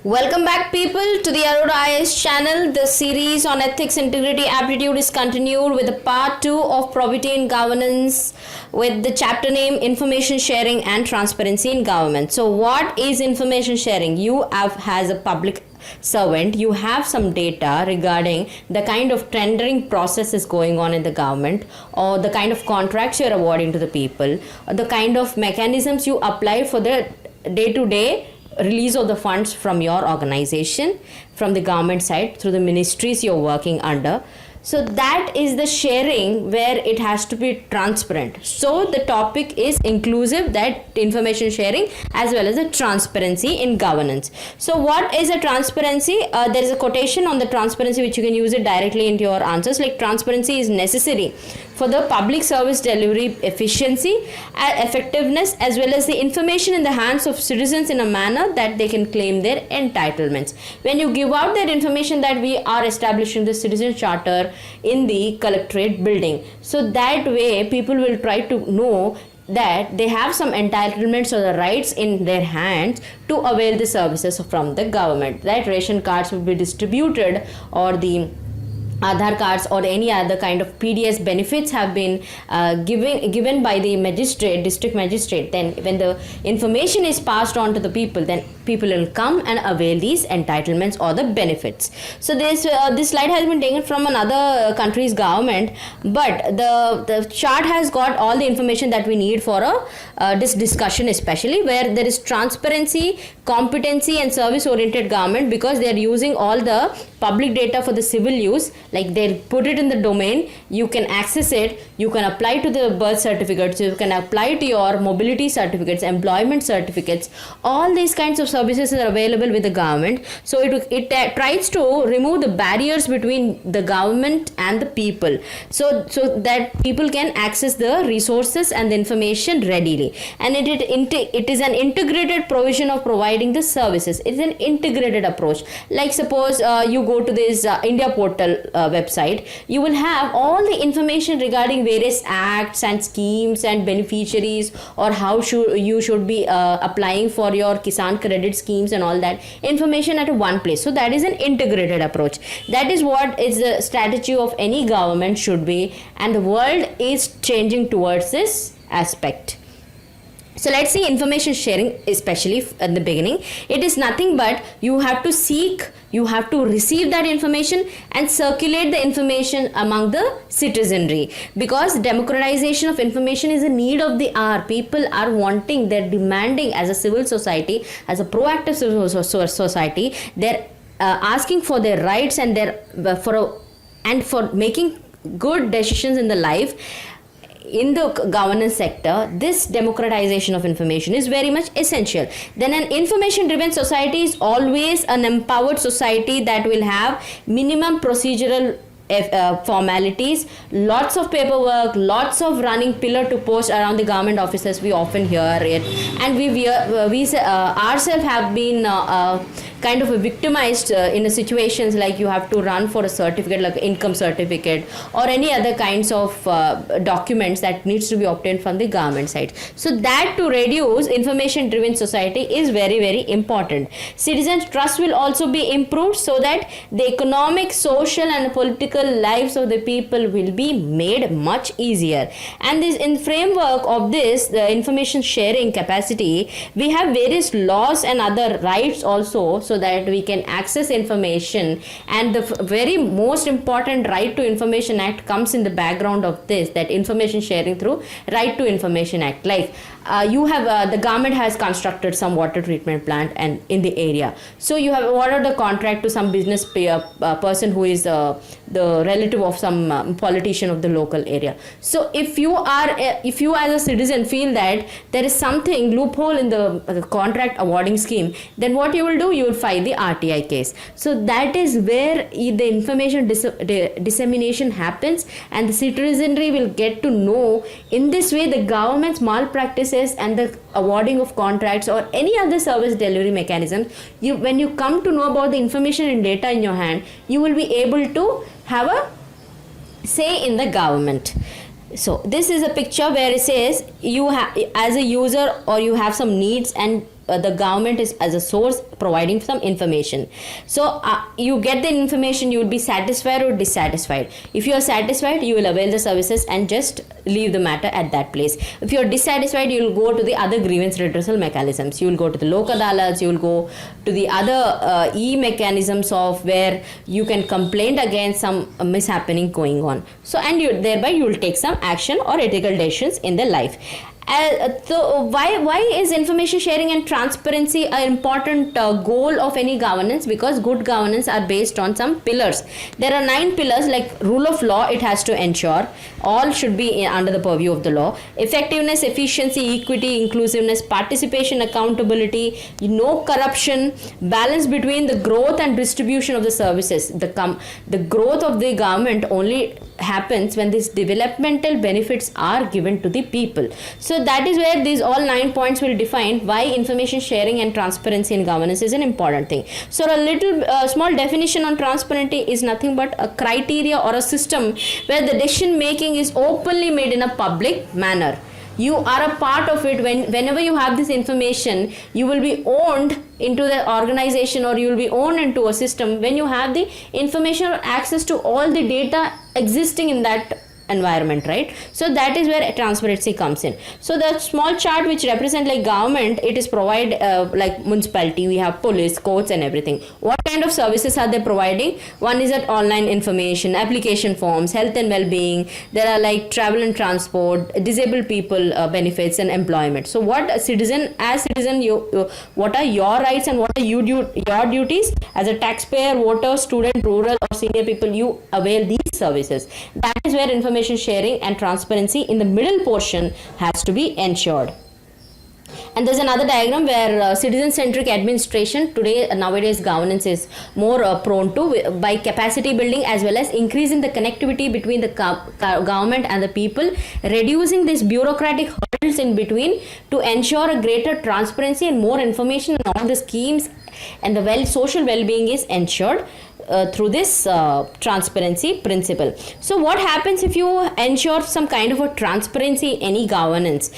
Welcome back people to the Arora IAS channel. The series on ethics, integrity, aptitude is continued with the part 2 of probity in governance with the chapter name information sharing and transparency in government. So what is information sharing? You have as a public servant, you have some data regarding the kind of tendering process is going on in the government, or the kind of contracts you're awarding to the people, or the kind of mechanisms you apply for the day-to-day release of the funds from your organization, from the government side, through the ministries you're working under. So that is the sharing where it has to be transparent. So the topic is inclusive, that information sharing as well as the transparency in governance. So what is a transparency? There is a quotation on the transparency which you can use it directly into your answers, like transparency is necessary for the public service delivery efficiency, effectiveness, as well as the information in the hands of citizens in a manner that they can claim their entitlements. When you give out that information that we are establishing the citizen charter in the collectorate building, so that way people will try to know that they have some entitlements or the rights in their hands to avail the services from the government, that ration cards will be distributed, or the Aadhaar cards or any other kind of PDS benefits have been given by the magistrate, district magistrate. Then when the information is passed on to the people, then people will come and avail these entitlements or the benefits. So this slide has been taken from another country's government, but the chart has got all the information that we need for this discussion, especially where there is transparency, competency and service oriented government, because they are using all the public data for the civil use. Like they put it in the domain, you can access it, you can apply to the birth certificates, you can apply to your mobility certificates, employment certificates. All these kinds of services are available with the government. So it tries to remove the barriers between the government and the people, so that people can access the resources and the information readily. And it is an integrated provision of providing the services. It is an integrated approach. Like suppose you go to this India portal website, you will have all the information regarding various acts and schemes and beneficiaries, or how you should be applying for your Kisan credit schemes and all that information at one place. So that is an integrated approach. That is what is the strategy of any government should be, and the world is changing towards this aspect. So let's see information sharing, especially at the beginning. It is nothing but you have to seek, you have to receive that information and circulate the information among the citizenry, because democratization of information is a need of the hour. People are wanting, they're demanding as a civil society, as a proactive civil society, they're asking for their rights and for making good decisions in the life. In the governance sector, this democratization of information is very much essential. Then an information driven society is always an empowered society that will have minimum procedural formalities, lots of paperwork, lots of running pillar to post around the government offices. We often hear it, and we ourselves have been kind of victimized in situations like you have to run for a certificate, like income certificate or any other kinds of documents that needs to be obtained from the government side. So that to reduce information driven society is very, very important. Citizens trust will also be improved, so that the economic, social and political lives of the people will be made much easier. And this, in framework of this, the information sharing capacity, we have various laws and other rights also, so that we can access information. And the very most important right to information act comes in the background of this, that information sharing through right to information act. Like you have the government has constructed some water treatment plant and in the area, so you have awarded the contract to some business person who is the relative of some politician of the local area. So if you as a citizen feel that there is something loophole in the contract awarding scheme, then what you will do, you will file the RTI case. So that is where the information dissemination happens, and the citizenry will get to know. In this way, the government's malpractices and the awarding of contracts or any other service delivery mechanism, when you come to know about the information and data in your hand, you will be able to have a say in the government. So this is a picture where it says you have, as a user, or you have some needs and the government is as a source providing some information. So you get the information, you will be satisfied or dissatisfied. If you are satisfied, you will avail the services and just leave the matter at that place. If you are dissatisfied, you will go to the other grievance redressal mechanisms. You will go to the Lok Adalats, you will go to the other mechanisms of where you can complain against some mishappening going on. So, and thereby you will take some action or ethical decisions in their life. So why is information sharing and transparency an important goal of any governance? Because good governance are based on some pillars. There are 9 pillars, like rule of law. It has to ensure all should be under the purview of the law. Effectiveness, efficiency, equity, inclusiveness, participation, accountability, no corruption, balance between the growth and distribution of the services. The growth of the government only happens when these developmental benefits are given to the people. So that is where these all 9 points will define why information sharing and transparency in governance is an important thing. So a little small definition on transparency is nothing but a criteria or a system where the decision making is openly made in a public manner. You are a part of it. Whenever you have this information, you will be owned into the organization, or you will be owned into a system when you have the information or access to all the data existing in that environment, right? So that is where transparency comes in. So the small chart which represent like government, it is provide like municipality, we have police, courts and everything. What kind of services are they providing? One is that online information, application forms, health and well-being. There are like travel and transport, disabled people benefits and employment. So what a citizen, as citizen, what are your rights and what are your duties? As a taxpayer, voter, student, rural or senior people, you avail these services. That is where information sharing and transparency in the middle portion has to be ensured. And there's another diagram where citizen-centric administration nowadays governance is more prone to by capacity building as well as increasing the connectivity between the government and the people, reducing these bureaucratic hurdles in between to ensure a greater transparency and more information on all the schemes, and the social well-being is ensured through this transparency principle. So what happens if you ensure some kind of a transparency in any governance?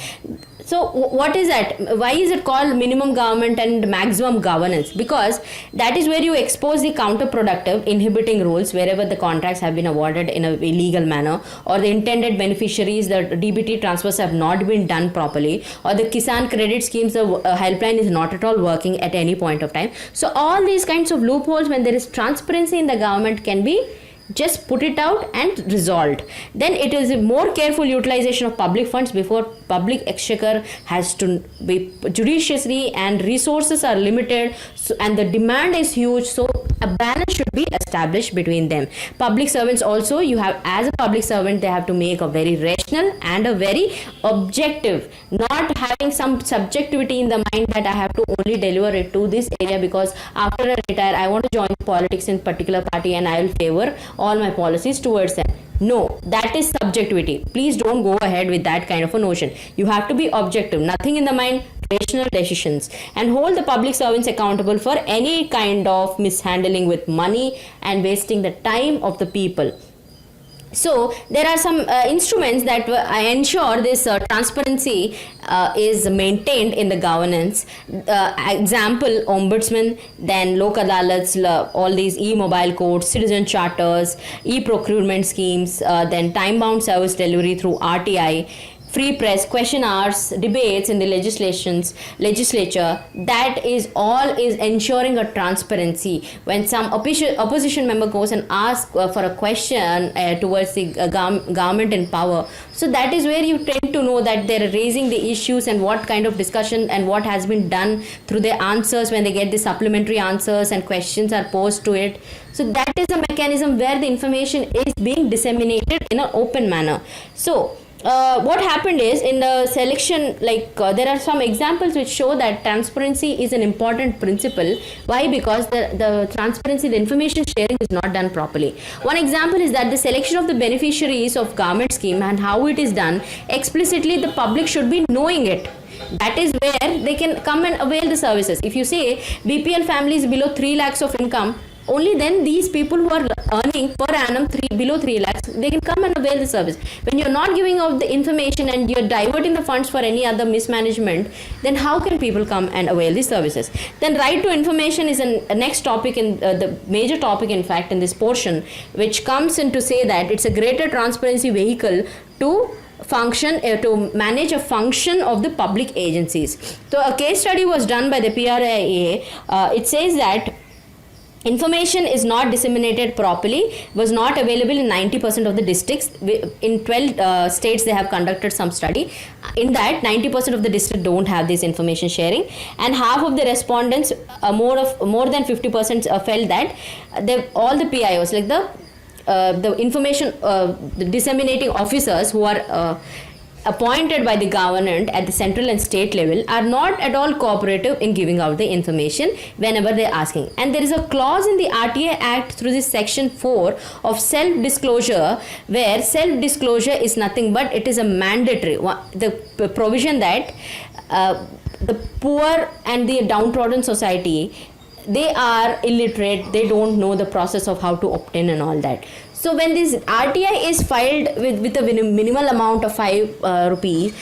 So what is that? Why is it called minimum government and maximum governance? Because that is where you expose the counterproductive inhibiting rules wherever the contracts have been awarded in a illegal manner, or the intended beneficiaries, the DBT transfers have not been done properly, or the Kisan credit schemes, the helpline is not at all working at any point of time. So all these kinds of loopholes, when there is transparency in the government, can be just put it out and resolved. Then it is a more careful utilization of public funds before public exchequer has to be judiciously, and resources are limited, and the demand is huge, so a balance should be established between them. Public servants also, you have, as a public servant, they have to make a very rational and a very objective, not having some subjectivity in the mind that I have to only deliver it to this area because after I retire I want to join politics in particular party and I will favor all my policies towards them. No, that is subjectivity. Please don't go ahead with that kind of a notion. You have to be objective, nothing in the mind, rational decisions, and hold the public servants accountable for any kind of mishandling with money and wasting the time of the people. So there are some instruments that ensure this transparency is maintained in the governance. Example, ombudsman, then Lok Adalats, all these e-mobile courts, citizen charters, e-procurement schemes, then time-bound service delivery through RTI, free press, question hours, debates in the legislature. That is all is ensuring a transparency. When some opposition member goes and asks for a question towards the government in power, so that is where you tend to know that they are raising the issues and what kind of discussion and what has been done through their answers when they get the supplementary answers and questions are posed to it. So that is a mechanism where the information is being disseminated in an open manner. So what happened is in the selection, there are some examples which show that transparency is an important principle. Why? Because the transparency, the information sharing is not done properly. One example is that the selection of the beneficiaries of government scheme and how it is done, explicitly the public should be knowing it. That is where they can come and avail the services. If you say BPL families below 3 lakhs of income, only then these people who are earning per annum below 3 lakhs, they can come and avail the service. When you're not giving out the information and you're diverting the funds for any other mismanagement, then how can people come and avail these services? Then right to information is a next topic, in the major topic in fact in this portion, which comes in to say that it's a greater transparency vehicle to function to manage a function of the public agencies. So a case study was done by the PRIA. It says that information is not disseminated properly, was not available in 90% of the districts. In 12 states they have conducted some study. In that 90% of the districts don't have this information sharing, and half of the respondents, more than 50% felt that all the PIOs, like the information the disseminating officers who are appointed by the government at the central and state level are not at all cooperative in giving out the information whenever they are asking. And there is a clause in the RTI Act through this section 4 of self-disclosure, where self-disclosure is nothing but it is a mandatory, the provision that the poor and the downtrodden society, they are illiterate, they don't know the process of how to obtain and all that. So when this RTI is filed with a minimal amount of 5 rupees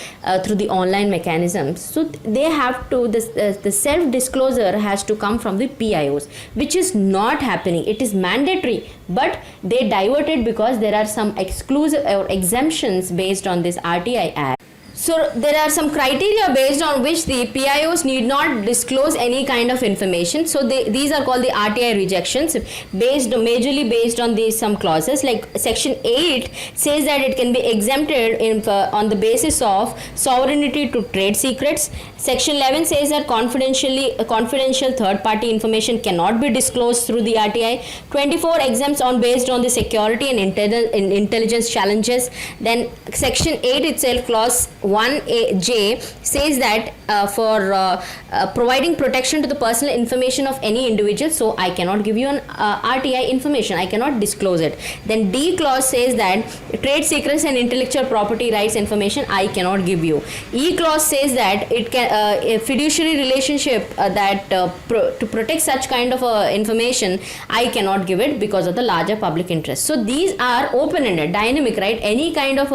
through the online mechanisms, so they have to, the self-disclosure has to come from the PIOs, which is not happening. It is mandatory, but they divert it because there are some exclusive or exemptions based on this RTI Act. So there are some criteria based on which the PIOs need not disclose any kind of information. So these are called the RTI rejections, majorly based on some clauses. Like section 8 says that it can be exempted on the basis of sovereignty to trade secrets. Section 11 says that confidential third party information cannot be disclosed through the RTI. 24 exempts based on the security and intelligence challenges. Then section 8 itself, clause 1J, says that for providing protection to the personal information of any individual, so I cannot give you an RTI information, I cannot disclose it. Then D clause says that trade secrets and intellectual property rights information I cannot give you. E clause says that it can a fiduciary relationship to protect such kind of information I cannot give it because of the larger public interest. So these are open-ended, dynamic, right? Any kind of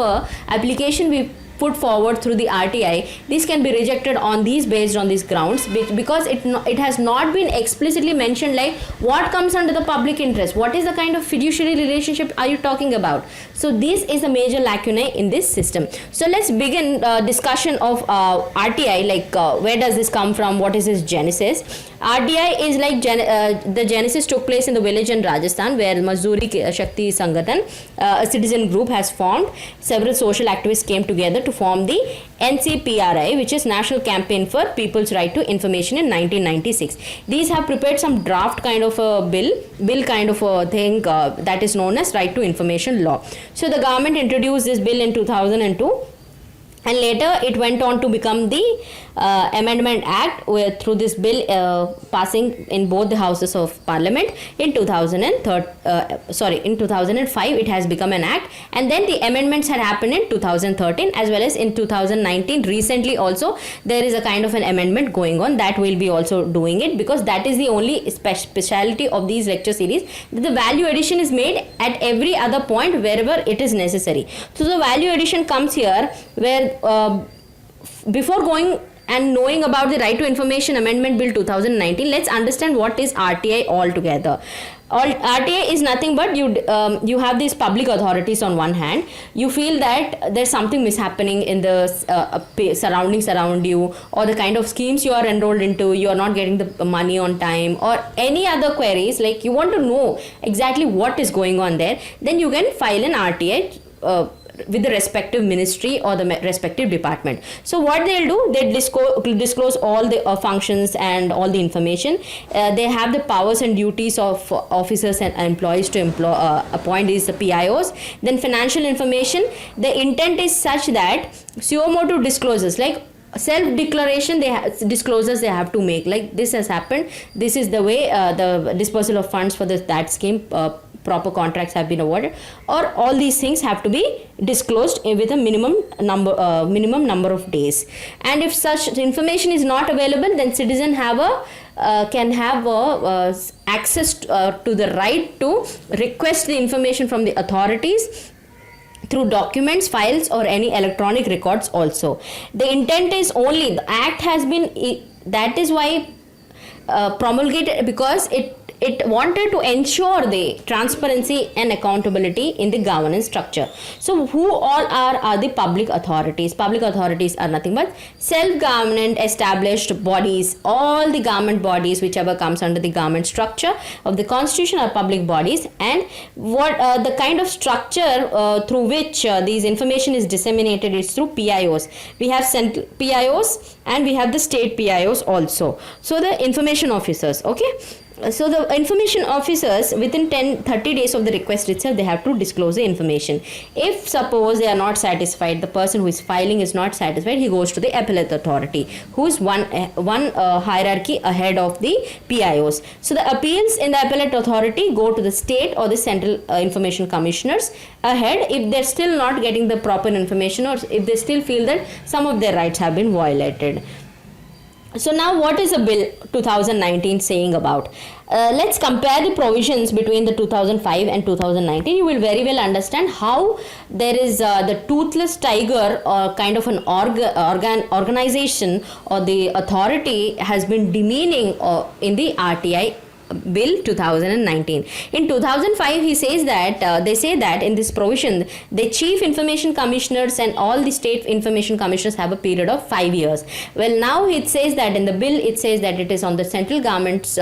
application we put forward through the RTI, this can be rejected on these, based on these grounds, because it has not been explicitly mentioned like what comes under the public interest, what is the kind of fiduciary relationship are you talking about. So this is a major lacunae in this system. So let's begin discussion of RTI, like where does this come from, what is its genesis. RTI is like the genesis took place in the village in Rajasthan, where Mazdoori Shakti Sangathan, a citizen group, has formed. Several social activists came together to form the NCPRI, which is National Campaign for People's Right to Information, in 1996. These have prepared some draft kind of a bill kind of a thing that is known as Right to Information Law. So the government introduced this bill in 2002. And later it went on to become the Amendment Act, where through this bill passing in both the houses of parliament in 2005 it has become an act, and then the amendments had happened in 2013 as well as in 2019. Recently also there is a kind of an amendment going on that will be also doing it, because that is the only speciality of these lecture series, that the value addition is made at every other point wherever it is necessary. So the value addition comes here, where before going and knowing about the Right to Information Amendment Bill 2019, let's understand what is RTI altogether. RTI is nothing but you have these public authorities on one hand. You feel that there's something mishappening in the surroundings around you, or the kind of schemes you are enrolled into, you are not getting the money on time, or any other queries, like you want to know exactly what is going on there, then you can file an RTI with the respective ministry or the respective department. So what they'll do, they disclose all the functions and all the information. They have the powers and duties of officers and employees to appoint these PIOs. Then financial information, the intent is such that suo motu discloses, like self-declaration disclosures they have to make, like this has happened, this is the way the dispersal of funds for that scheme, proper contracts have been awarded, or all these things have to be disclosed with a minimum number of days. And if such information is not available, then citizen can have access to the right to request the information from the authorities through documents, files, or any electronic records also. The intent is only, the act has been, that is why promulgated, because it wanted to ensure the transparency and accountability in the governance structure. So who all are the public authorities? Public authorities are nothing but self-government established bodies. All the government bodies whichever comes under the government structure of the constitution are public bodies. And what the kind of structure through which these information is disseminated is through PIOs. We have central PIOs and we have the state PIOs also. So the information officers, okay. So the information officers, within 30 days of the request itself, they have to disclose the information. If suppose they are not satisfied, the person who is filing is not satisfied, he goes to the appellate authority, who is one hierarchy ahead of the PIOs. So the appeals in the appellate authority go to the state or the central information commissioners ahead if they're still not getting the proper information, or if they still feel that some of their rights have been violated. So now what is the bill 2019 saying about? Let's compare the provisions between the 2005 and 2019. You will very well understand how there is the toothless tiger or kind of an organization or the authority has been demeaning in the RTI Bill 2019. In 2005, he says that they say that in this provision, the chief information commissioners and all the state information commissioners have a period of 5 years. Well, now it says that in the bill, it says that it is on the central government's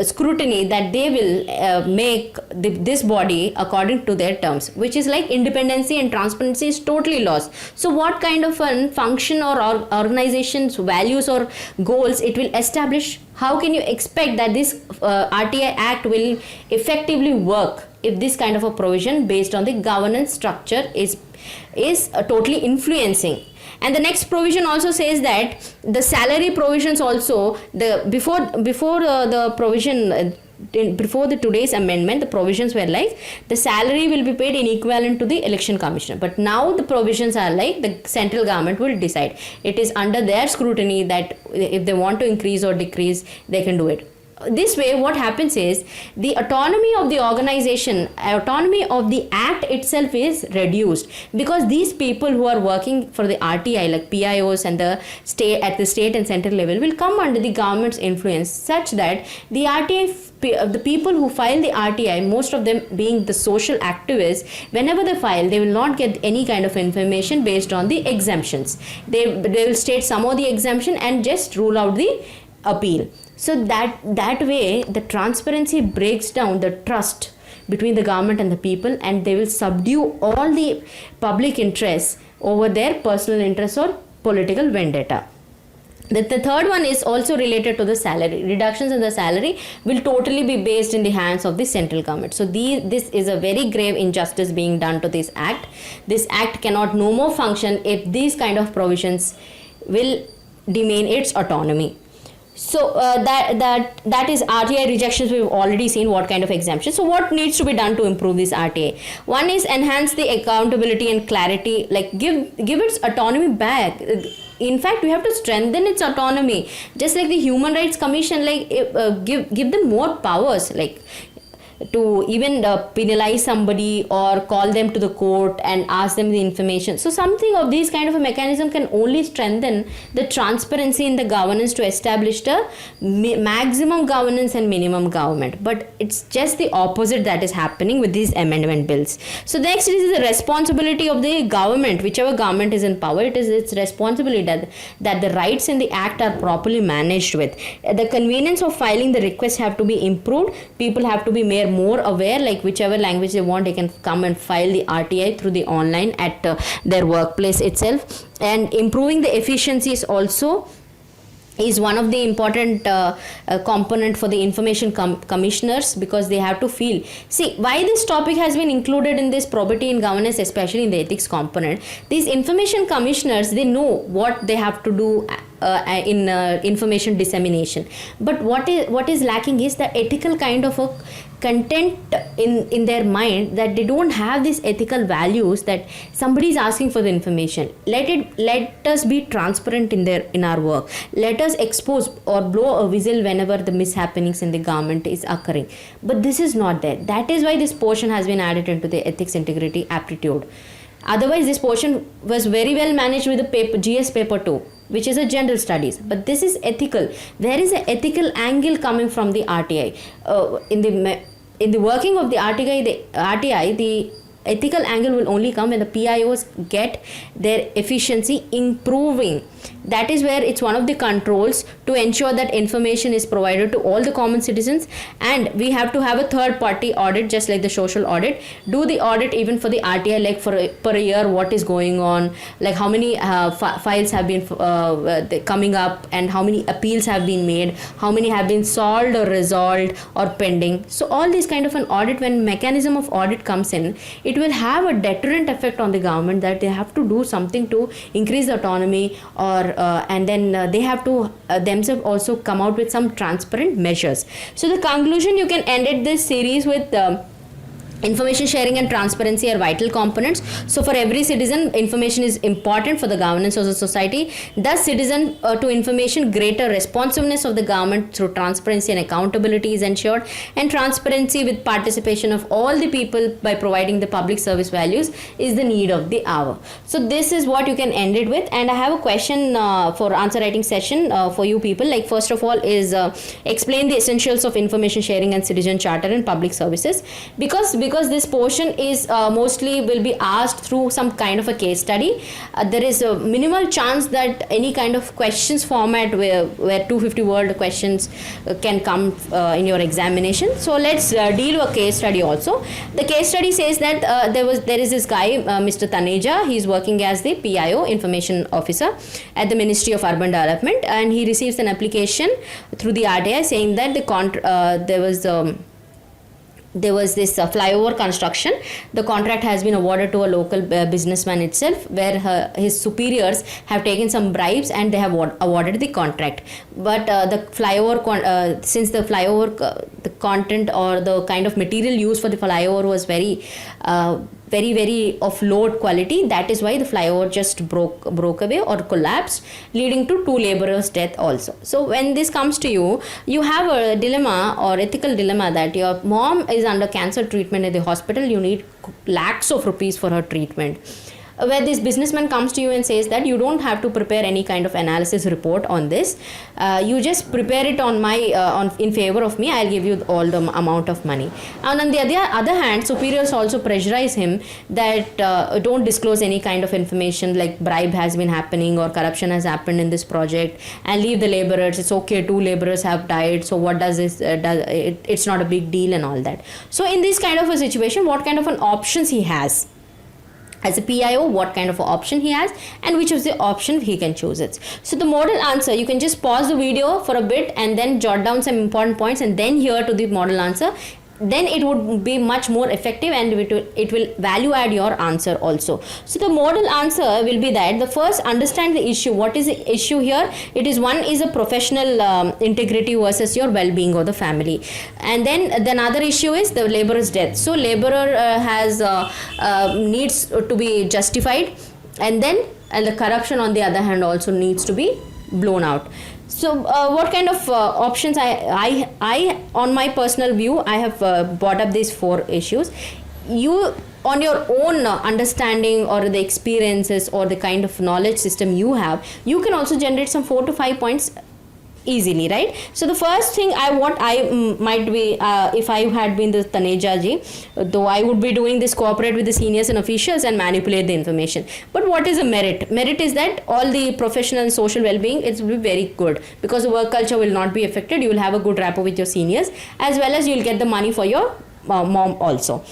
scrutiny that they will make this body according to their terms, which is like independency and transparency is totally lost. So what kind of a function or organization's values or goals it will establish? How can you expect that this RTI Act will effectively work if this kind of a provision based on the governance structure is totally influencing? And the next provision also says that the salary provisions also, before the provision before the today's amendment, the provisions were like the salary will be paid in equivalent to the election commissioner. But now the provisions are like the central government will decide. It is under their scrutiny that if they want to increase or decrease, they can do it. This way, what happens is the autonomy of the organization, autonomy of the act itself is reduced, because these people who are working for the RTI, like PIOs and the state at the state and central level, will come under the government's influence, such that the RTI, the people who file the RTI, most of them being the social activists, whenever they file, they will not get any kind of information based on the exemptions. They will state some of the exemption and just rule out the appeal. So that way the transparency breaks down the trust between the government and the people, and they will subdue all the public interests over their personal interests or political vendetta. The third one is also related to the salary. Reductions in the salary will totally be based in the hands of the central government. So this is a very grave injustice being done to this act. This act cannot no more function if these kind of provisions will demean its autonomy. So that is RTI rejections. We've already seen what kind of exemption. So what needs to be done to improve this RTI? One is enhance the accountability and clarity, like give its autonomy back. In fact, we have to strengthen its autonomy, just like the Human Rights Commission, like give them more powers, like to even penalize somebody or call them to the court and ask them the information. So something of these kind of a mechanism can only strengthen the transparency in the governance to establish the maximum governance and minimum government. But it's just the opposite that is happening with these amendment bills. So next is the responsibility of the government. Whichever government is in power, it is its responsibility that the rights in the act are properly managed with. The convenience of filing the request have to be improved. People have to be more aware, like whichever language they want, they can come and file the RTI through the online at their workplace itself. And improving the efficiencies also is one of the important component for the information commissioners, because they have to feel, see why this topic has been included in this probity and governance, especially in the ethics component. These information commissioners, they know what they have to do in information dissemination, but what is lacking is the ethical kind of a content in their mind, that they don't have these ethical values, that somebody is asking for the information, let us be transparent in our work, let us expose or blow a whistle whenever the mishappenings in the government is occurring. But this is not there. That is why this portion has been added into the ethics integrity aptitude. Otherwise this portion was very well managed with the paper, GS paper 2, which is a general studies, but this is ethical. There is an ethical angle coming from the RTI. In the working of the RTI, the ethical angle will only come when the PIOs get their efficiency improving. That is where it's one of the controls to ensure that information is provided to all the common citizens, and we have to have a third party audit, just like the social audit. Do the audit even for the RTI, like per year, what is going on, like how many files have been coming up, and how many appeals have been made, how many have been solved or resolved or pending. So all this kind of an audit, when mechanism of audit comes in, it will have a deterrent effect on the government, that they have to do something to increase the autonomy, or and then they have to themselves also come out with some transparent measures. So the conclusion, you can end it this series with information sharing and transparency are vital components. So for every citizen, information is important for the governance of the society. Thus, citizen to information, greater responsiveness of the government through transparency and accountability is ensured, and transparency with participation of all the people by providing the public service values is the need of the hour. So this is what you can end it with. And I have a question for answer writing session for you people. Like, first of all is explain the essentials of information sharing and citizen charter and public services, because this portion is mostly will be asked through some kind of a case study. There is a minimal chance that any kind of questions format where 250 word questions can come in your examination. So let's deal with a case study also. The case study says that there is this guy, Mr. Taneja. He is working as the PIO, information officer at the Ministry of Urban Development, and he receives an application through the RTI saying that there was this flyover construction. The contract has been awarded to a local businessman itself, where his superiors have taken some bribes and they have awarded the contract. But the flyover, since the flyover, the content or the kind of material used for the flyover was very of low quality, that is why the flyover just broke away or collapsed, leading to 2 laborers' death also. So when this comes to you, you have a dilemma or ethical dilemma that your mom is under cancer treatment at the hospital. You need lakhs of rupees for her treatment, where this businessman comes to you and says that you don't have to prepare any kind of analysis report on this. You just prepare it on my in favor of me. I'll give you all the amount of money. And on the other hand, superiors also pressurize him that don't disclose any kind of information, like bribe has been happening or corruption has happened in this project, and leave the laborers. It's okay, 2 laborers have died, so what does this it's not a big deal and all that. So in this kind of a situation, what kind of an options he has as a PIO, what kind of option he has, and which is the option he can choose it. So the model answer, you can just pause the video for a bit and then jot down some important points and then hear to the model answer. Then it would be much more effective, and it will value add your answer also. So the model answer will be that the first, understand the issue. What is the issue here? It is one is a professional integrity versus your well-being of the family, and then the another issue is the laborer's death. So laborer has needs to be justified, and the corruption on the other hand also needs to be blown out. So what kind of options I on my personal view, I have brought up these 4 issues. You on your own understanding or the experiences or the kind of knowledge system you have, you can also generate some 4 to 5 points easily, right? So the first thing I might be if I had been the Taneja ji, though I would be doing this, cooperate with the seniors and officials and manipulate the information. But what is a merit? Merit is that all the professional and social well-being, it will be very good, because the work culture will not be affected. You will have a good rapport with your seniors, as well as you will get the money for your mom also.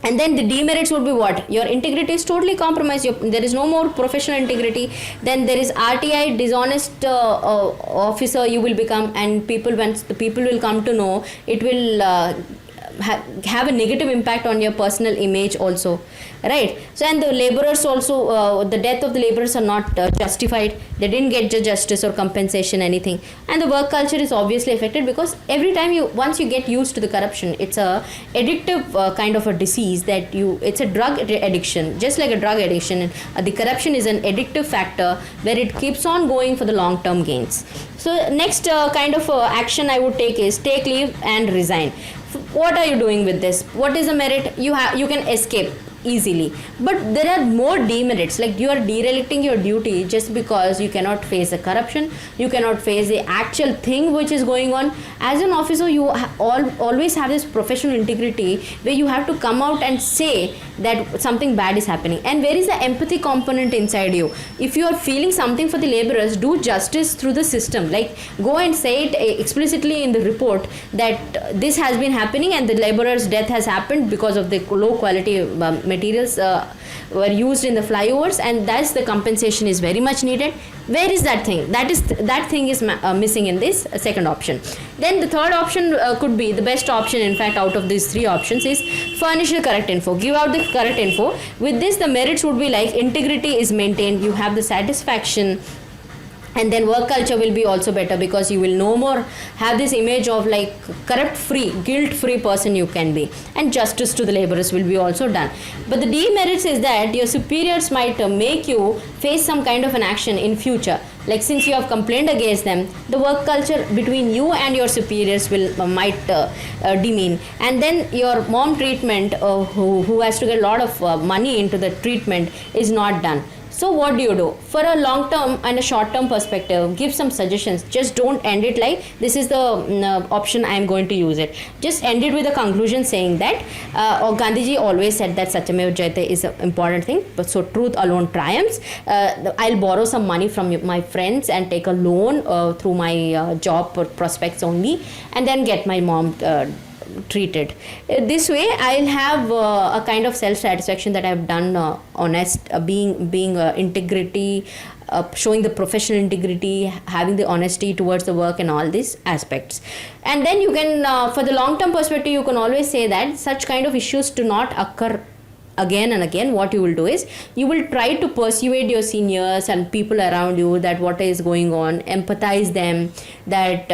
And then the demerits would be what? Your integrity is totally compromised. There is no more professional integrity. Then there is RTI, dishonest officer you will become, and once the people will come to know, it will have a negative impact on your personal image also, right? So, and the laborers also, the death of the laborers are not justified. They didn't get justice or compensation, anything. And the work culture is obviously affected, because every time once you get used to the corruption, it's a addictive kind of a disease that it's a drug addiction, just like a drug addiction. The corruption is an addictive factor where it keeps on going for the long term gains. So next kind of action I would take is take leave and resign. What are you doing with this? What is a merit? You can escape easily, but there are more demerits, like you are derelicting your duty just because you cannot face the corruption, you cannot face the actual thing which is going on. As an officer, you always have this professional integrity where you have to come out and say that something bad is happening. And where is the empathy component inside you? If you are feeling something for the laborers, do justice through the system, like go and say it explicitly in the report that this has been happening and the laborers' death has happened because of the low quality materials were used in the flyovers, and that's the compensation is very much needed. Where is that thing? That thing is missing in this second option. Then the third option could be the best option, in fact, out of these three options, is furnish the correct info. Give out the correct info. With this, the merits would be like integrity is maintained, you have the satisfaction, and then work culture will be also better, because you will no more have this image of like corrupt free, guilt free person you can be, and justice to the laborers will be also done. But the demerits is that your superiors might make you face some kind of an action in future, like since you have complained against them, the work culture between you and your superiors might demean, and then your mom treatment who has to get a lot of money into the treatment is not done. So what do you do? For a long term and a short term perspective, give some suggestions. Just don't end it like this is the option I am going to use it. Just end it with a conclusion saying that Gandhiji always said that Satyamev Jayate is an important thing, but so truth alone triumphs. I'll borrow some money from my friends and take a loan through my job prospects only, and then get my mom treated. This way I'll have a kind of self-satisfaction that I've done honest, being integrity, showing the professional integrity, having the honesty towards the work and all these aspects. And then you can for the long-term perspective, you can always say that such kind of issues do not occur again and again. What you will do is you will try to persuade your seniors and people around you that what is going on, empathize them, that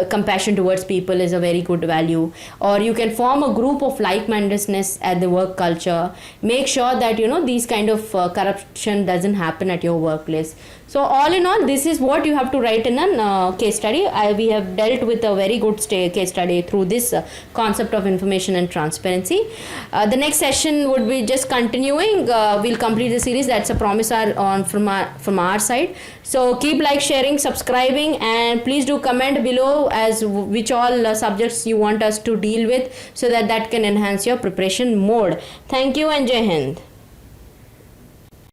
compassion towards people is a very good value, or you can form a group of like-mindedness at the work culture. Make sure that these kind of corruption doesn't happen at your workplace. So all in all, this is what you have to write in a case study. We have dealt with a very good case study through this concept of information and transparency. The next session would be just continuing. We'll complete the series. That's a promise from our side. So keep sharing, subscribing, and please do comment below as which all subjects you want us to deal with, so that can enhance your preparation mode. Thank you and Jai Hind.